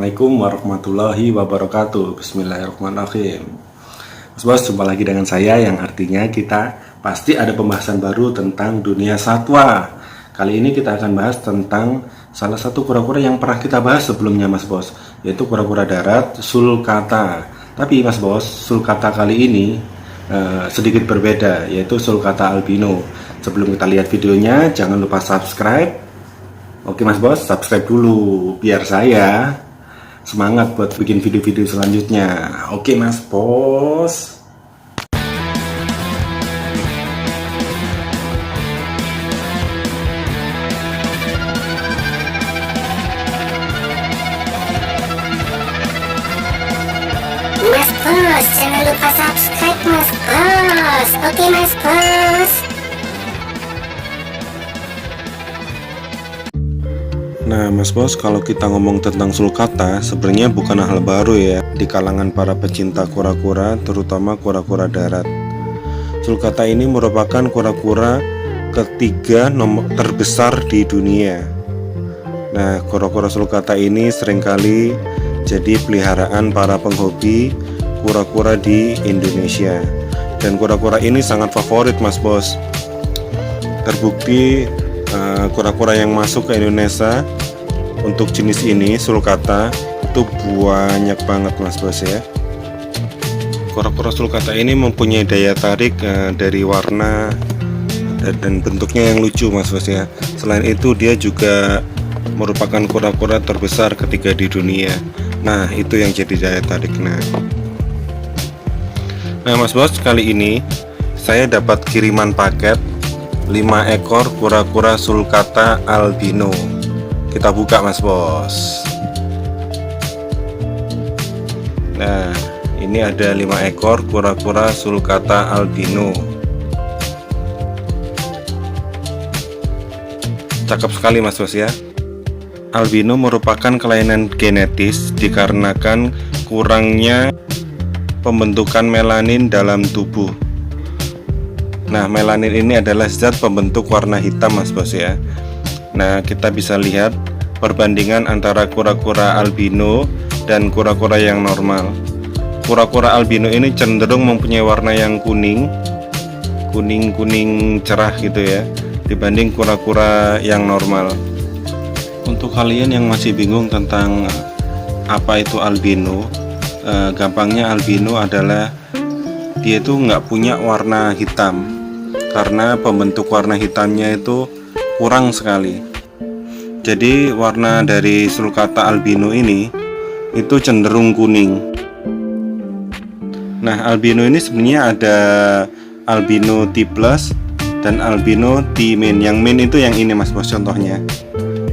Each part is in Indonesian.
Assalamualaikum warahmatullahi wabarakatuh. Bismillahirrahmanirrahim. Mas Bos, jumpa lagi dengan saya yang artinya kita pasti ada pembahasan baru tentang dunia satwa. Kali ini kita akan bahas tentang salah satu kura-kura yang pernah kita bahas sebelumnya Mas Bos, yaitu kura-kura darat sulcata. Tapi Mas Bos, sulcata kali ini sedikit berbeda, yaitu sulcata albino. Sebelum kita lihat videonya, jangan lupa subscribe. Oke Mas Bos, subscribe dulu biar saya semangat buat bikin video-video selanjutnya. Oke Mas Bos. Mas Bos, jangan lupa subscribe Mas Bos. Oke Mas Bos. Nah Mas Bos, kalau kita ngomong tentang sulcata, sebenarnya bukan hal baru ya di kalangan para pecinta kura-kura, terutama kura-kura darat. Sulcata ini merupakan kura-kura ketiga terbesar di dunia. Nah, kura-kura sulcata ini seringkali jadi peliharaan para penghobi kura-kura di Indonesia. Dan kura-kura ini sangat favorit Mas Bos. Terbukti kura-kura yang masuk ke Indonesia untuk jenis ini sulcata itu banyak banget Mas Bos ya. Kura-kura sulcata ini mempunyai daya tarik dari warna dan bentuknya yang lucu Mas Bos ya. Selain itu dia juga merupakan kura-kura terbesar ketiga di dunia. Nah itu yang jadi daya tariknya. Nah Mas Bos, kali ini saya dapat kiriman paket 5 ekor kura-kura sulcata albino. Kita buka Mas Bos. Nah, ini ada 5 ekor kura-kura sulcata albino. Cakep sekali Mas Bos ya. Albino merupakan kelainan genetis dikarenakan kurangnya pembentukan melanin dalam tubuh. Nah, melanin ini adalah zat pembentuk warna hitam Mas Bos ya. Nah, kita bisa lihat perbandingan antara kura-kura albino dan kura-kura yang normal. Kura-kura albino ini cenderung mempunyai warna yang kuning cerah gitu ya, dibanding kura-kura yang normal. Untuk kalian yang masih bingung tentang apa itu albino, gampangnya albino adalah dia itu nggak punya warna hitam, karena pembentuk warna hitamnya itu kurang sekali. Jadi warna dari sulcata albino ini itu cenderung kuning. Nah, albino ini sebenarnya ada albino T+ dan albino T-. Yang min itu yang ini Mas Bos contohnya.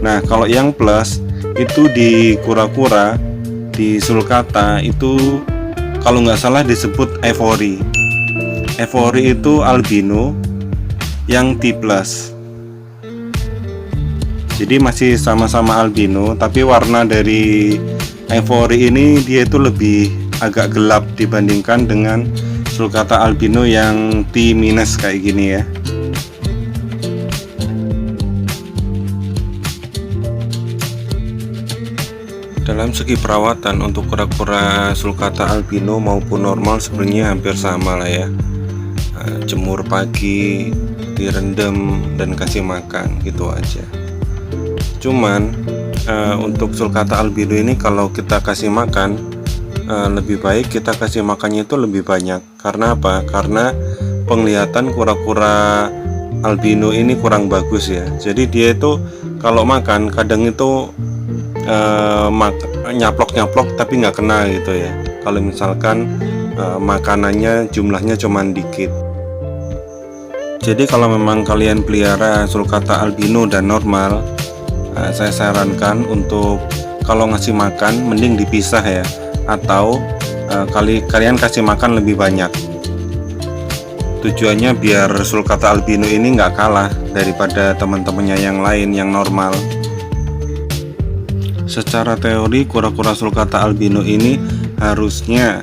Nah, kalau yang plus itu di kura-kura di sulcata itu kalau nggak salah disebut ivory. Ivory itu albino yang T+. Jadi masih sama-sama albino, tapi warna dari ivory ini dia itu lebih agak gelap dibandingkan dengan sulcata albino yang T- kayak gini ya. Dalam segi perawatan untuk kura-kura sulcata albino maupun normal sebenarnya hampir sama lah ya. Jemur pagi, direndam dan kasih makan gitu aja. Cuman untuk sulcata albino ini kalau kita kasih makan lebih baik kita kasih makannya itu lebih banyak. Karena apa? Karena penglihatan kura-kura albino ini kurang bagus ya. Jadi dia itu kalau makan kadang itu nyaplok tapi nggak kena gitu ya. Kalau misalkan makanannya jumlahnya cuman dikit. Jadi kalau memang kalian pelihara sulcata albino dan normal, saya sarankan untuk kalau ngasih makan mending dipisah ya, atau kalian kasih makan lebih banyak. Tujuannya biar sulcata albino ini nggak kalah daripada teman-temannya yang lain yang normal. Secara teori kura-kura sulcata albino ini harusnya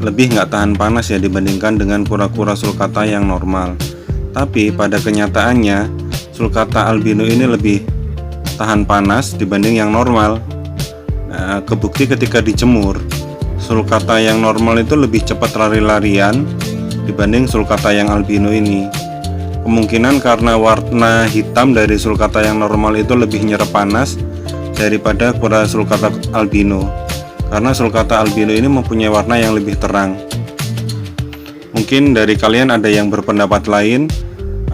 lebih nggak tahan panas ya dibandingkan dengan kura-kura sulcata yang normal. Tapi pada kenyataannya sulcata albino ini lebih tahan panas dibanding yang normal. kebukti ketika dijemur, sulcata yang normal itu lebih cepat lari-larian dibanding sulcata yang albino ini. Kemungkinan karena warna hitam dari sulcata yang normal itu lebih nyerap panas daripada sulcata albino, karena sulcata albino ini mempunyai warna yang lebih terang. Mungkin dari kalian ada yang berpendapat lain,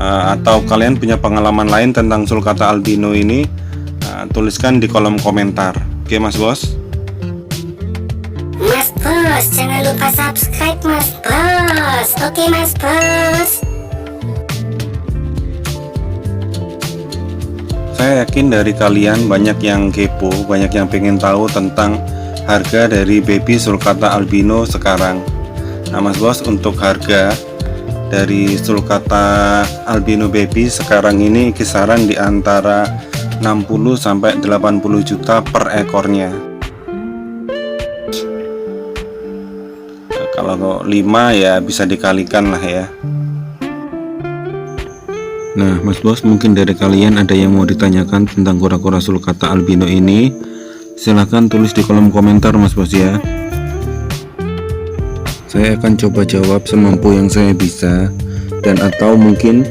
atau kalian punya pengalaman lain tentang sulcata albino ini, tuliskan di kolom komentar. Oke Mas Bos? Mas Bos, jangan lupa subscribe Mas Bos. Oke Mas Bos. Saya yakin dari kalian banyak yang kepo, banyak yang pengen tahu tentang harga dari baby sulcata albino sekarang. Nah Mas Bos, untuk harga dari sulcata albino baby sekarang ini kisaran di antara 60 sampai 80 juta per ekornya. Kalau 5 ya bisa dikalikan lah ya. Nah Mas Bos, mungkin dari kalian ada yang mau ditanyakan tentang kura-kura sulcata albino ini, silahkan tulis di kolom komentar Mas Bos ya. Saya akan coba jawab semampu yang saya bisa, dan atau mungkin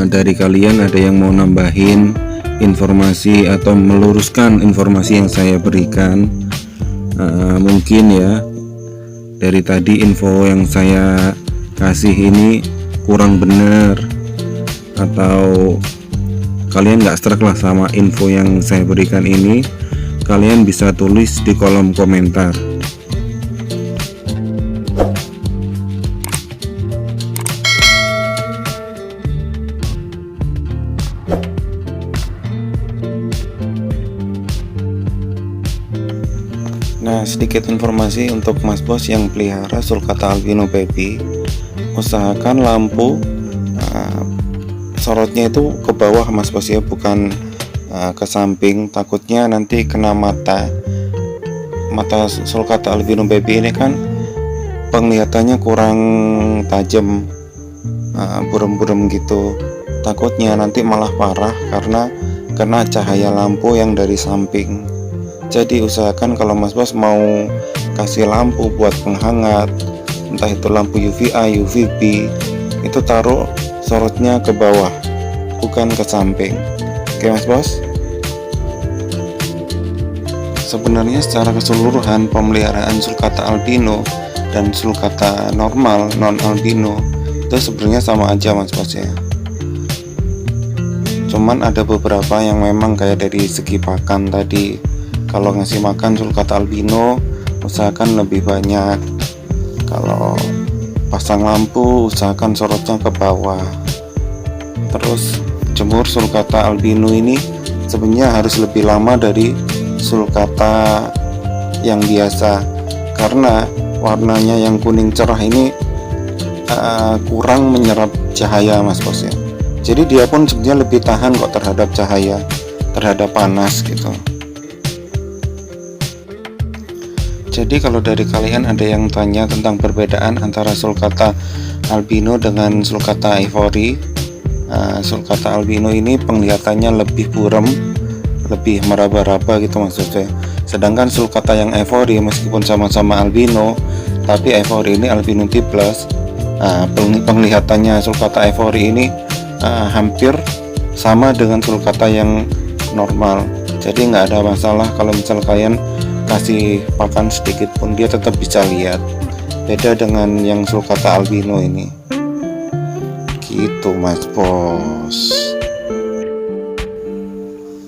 dari kalian ada yang mau nambahin informasi atau meluruskan informasi yang saya berikan. Mungkin ya dari tadi info yang saya kasih ini kurang benar, atau kalian nggak serak lah sama info yang saya berikan ini, kalian bisa tulis di kolom komentar. Nah, sedikit informasi untuk Mas Bos yang pelihara sulcata albino baby, usahakan lampu sorotnya itu ke bawah Mas Bos ya, bukan ke samping. Takutnya nanti kena mata sulcata albino baby ini kan penglihatannya kurang tajam, burem-burem gitu. Takutnya nanti malah parah karena kena cahaya lampu yang dari samping. Jadi usahakan kalau Mas Bos mau kasih lampu buat penghangat, entah itu lampu UVA, UVB, itu taruh sorotnya ke bawah, bukan ke samping. Oke Mas Bos? Sebenarnya secara keseluruhan pemeliharaan sulcata albino dan sulcata normal non albino itu sebenarnya sama aja Mas Bos ya. Cuman ada beberapa yang memang kayak dari segi pakan tadi, kalau ngasih makan sulcata albino usahakan lebih banyak. Kalau pasang lampu usahakan sorotnya ke bawah. Terus jemur sulcata albino ini sebenarnya harus lebih lama dari sulcata yang biasa, karena warnanya yang kuning cerah ini kurang menyerap cahaya Mas Bos ya. Jadi dia pun sebenarnya lebih tahan kok terhadap cahaya, terhadap panas gitu. Jadi kalau dari kalian ada yang tanya tentang perbedaan antara sulcata albino dengan sulcata ivory, sulcata albino ini penglihatannya lebih buram, lebih meraba-raba gitu maksudnya. Sedangkan sulcata yang ivory meskipun sama-sama albino, tapi ivory ini albinity plus, penglihatannya sulcata ivory ini hampir sama dengan sulcata yang normal. Jadi nggak ada masalah kalau misal kalian kasih pakan sedikit pun dia tetap bisa lihat. Beda dengan yang sulcata albino ini. Gitu Mas Bos.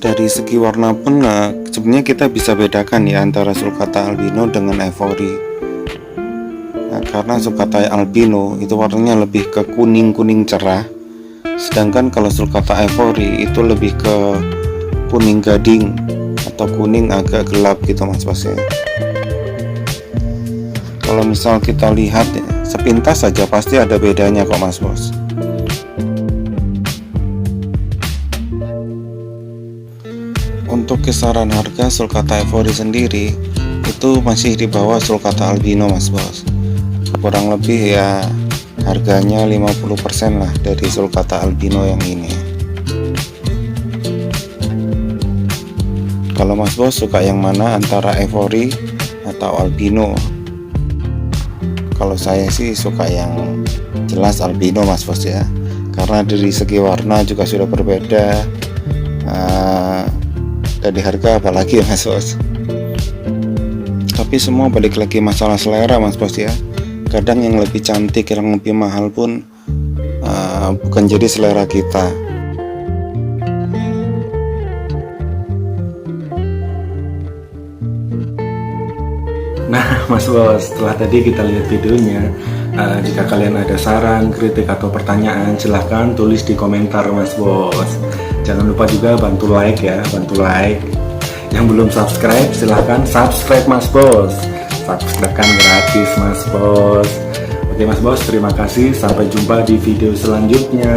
Dari segi warna pun sebenarnya kita bisa bedakan ya antara sulcata albino dengan ivory. Karena sulcata albino itu warnanya lebih ke kuning-kuning cerah, sedangkan kalau sulcata ivory itu lebih ke kuning gading atau kuning agak gelap gitu Mas Bos ya. Kalau misal kita lihat ya, sepintas saja pasti ada bedanya kok Mas Bos. Untuk kisaran harga sulcata ivory sendiri itu masih di bawah sulcata albino Mas Bos. Kurang lebih ya harganya 50% lah dari sulcata albino yang ini. Kalau Mas Bos suka yang mana antara ivory atau albino? Kalau saya sih suka yang jelas albino Mas Bos ya, karena dari segi warna juga sudah berbeda, dari harga apalagi Mas Bos. Tapi semua balik lagi masalah selera Mas Bos ya. Kadang yang lebih cantik, yang lebih mahal pun bukan jadi selera kita. Nah Mas Bos, setelah tadi kita lihat videonya, jika kalian ada saran, kritik atau pertanyaan, silahkan tulis di komentar Mas Bos. Jangan lupa juga bantu like ya, bantu like. Yang belum subscribe silahkan subscribe Mas Bos. Subscribe kan gratis Mas Bos. Oke Mas Bos, terima kasih, sampai jumpa di video selanjutnya.